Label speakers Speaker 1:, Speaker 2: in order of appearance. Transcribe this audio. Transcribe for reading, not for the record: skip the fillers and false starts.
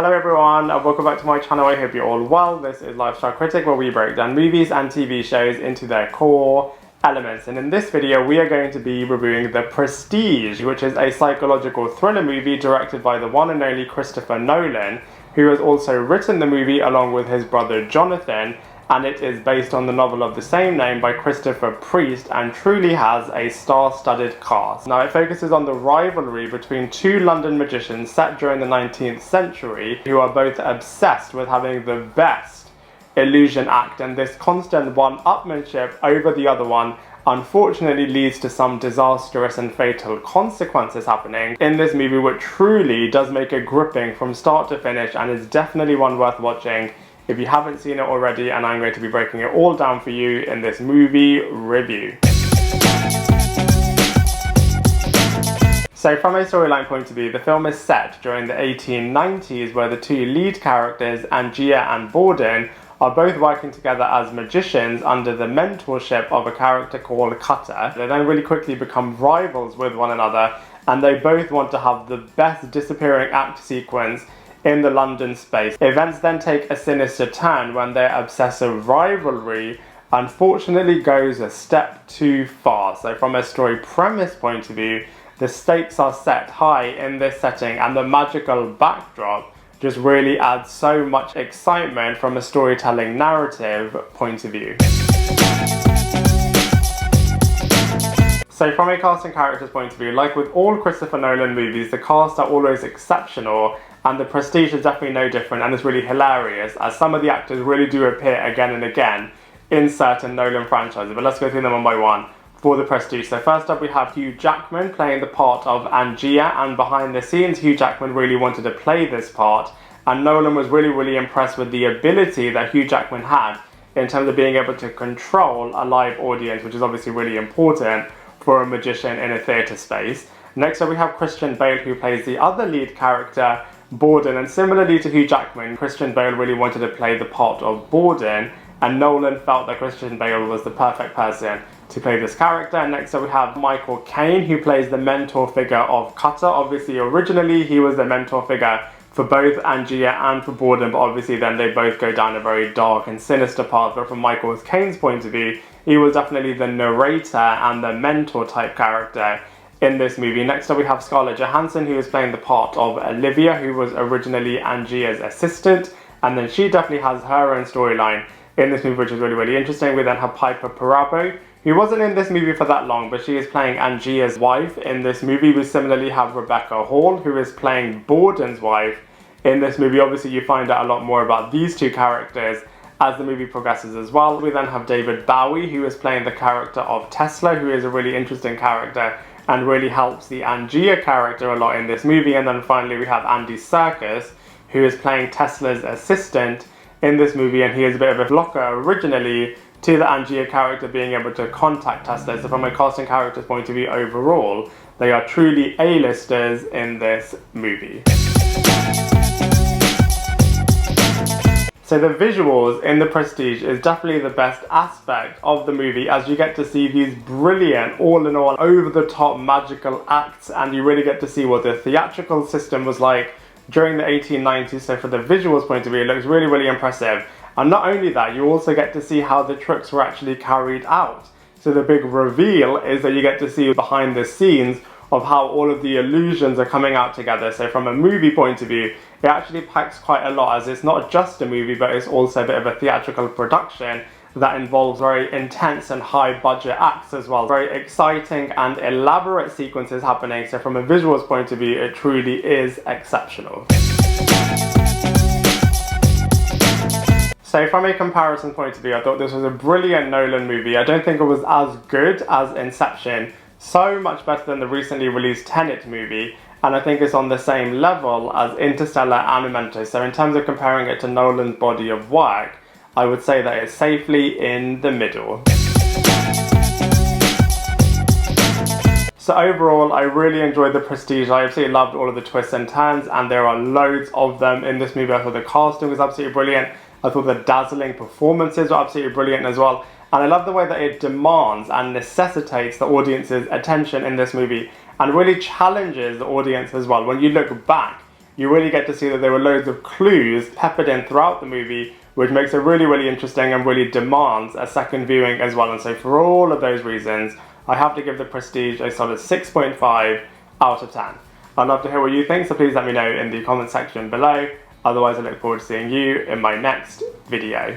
Speaker 1: Hello everyone and welcome back to my channel. I hope you're all well. This is Lifestyle Critic, where we break down movies and TV shows into their core elements. And in this video we are going to be reviewing The Prestige, which is a psychological thriller movie directed by the one and only Christopher Nolan, who has also written the movie along with his brother Jonathan, and it is based on the novel of the same name by Christopher Priest and truly has a star-studded cast. Now it focuses on the rivalry between two London magicians set during the 19th century who are both obsessed with having the best illusion act, and this constant one-upmanship over the other one unfortunately leads to some disastrous and fatal consequences happening in this movie, which truly does make it gripping from start to finish and is definitely one worth watching if you haven't seen it already, and I'm going to be breaking it all down for you in this movie review. So from a storyline point of view, the film is set during the 1890s, where the two lead characters, Angier and Borden, are both working together as magicians under the mentorship of a character called Cutter. They then really quickly become rivals with one another, and they both want to have the best disappearing act sequence in the London space. Events then take a sinister turn when their obsessive rivalry unfortunately goes a step too far. So from a story premise point of view, the stakes are set high in this setting, and the magical backdrop just really adds so much excitement from a storytelling narrative point of view. So from a cast and characters point of view, like with all Christopher Nolan movies, the cast are always exceptional, and The Prestige is definitely no different, and it's really hilarious as some of the actors really do appear again and again in certain Nolan franchises. But let's go through them one by one for The Prestige. So first up we have Hugh Jackman playing the part of Angier, and behind the scenes Hugh Jackman really wanted to play this part, and Nolan was really impressed with the ability that Hugh Jackman had in terms of being able to control a live audience, which is obviously really important for a magician in a theatre space. Next up we have Christian Bale, who plays the other lead character, Borden, and similarly to Hugh Jackman, Christian Bale really wanted to play the part of Borden, and Nolan felt that Christian Bale was the perfect person to play this character. And next up we have Caine, who plays the mentor figure of Cutter. Obviously originally he was the mentor figure for both Angier and for Borden, but obviously then they both go down a very dark and sinister path. But from Caine's point of view, he was definitely the narrator and the mentor type character in this movie. Next up we have Scarlett Johansson, who is playing the part of Olivia, who was originally Angier's assistant, and then she definitely has her own storyline in this movie, which is really interesting. We then have Perabo, who wasn't in this movie for that long, but she is playing Angier's wife in this movie. We similarly have Rebecca Hall, who is playing Borden's wife in this movie. Obviously you find out a lot more about these two characters as the movie progresses as well. We then have David Bowie, who is playing the character of Tesla, who is a really interesting character and really helps the Angier character a lot in this movie. And then finally we have Serkis, who is playing Tesla's assistant in this movie, and he is a bit of a blocker originally to the Angier character being able to contact Tesla. So from a casting character's point of view overall, they are truly A-listers in this movie. So the visuals in The Prestige is definitely the best aspect of the movie, as you get to see these brilliant, all in all, over the top magical acts, and you really get to see what the theatrical system was like during the 1890s. So for the visuals point of view, it looks really impressive. And not only that, you also get to see how the tricks were actually carried out. So the big reveal is that you get to see behind the scenes of how all of the illusions are coming out together. So from a movie point of view, it actually packs quite a lot, as it's not just a movie, but it's also a bit of a theatrical production that involves very intense and high budget acts as well. Very exciting and elaborate sequences happening. So from a visuals point of view, it truly is exceptional. So from a comparison point of view, I thought this was a brilliant Nolan movie. I don't think it was as good as Inception, so much better than the recently released Tenet movie, and I think it's on the same level as Interstellar and Memento. So in terms of comparing it to Nolan's body of work, I would say that it's safely in the middle. So overall, I really enjoyed The Prestige. I absolutely loved all of the twists and turns, and there are loads of them in this movie. I thought the casting was absolutely brilliant. I thought the dazzling performances were absolutely brilliant as well. And I love the way that it demands and necessitates the audience's attention in this movie, and really challenges the audience as well. When you look back you really get to see that there were loads of clues peppered in throughout the movie, which makes it really, really interesting and really demands a second viewing as well. And so for all of those reasons, I have to give The Prestige a solid 6.5 out of 10. I'd love to hear what you think, so please let me know in the comment section below. Otherwise, I look forward to seeing you in my next video.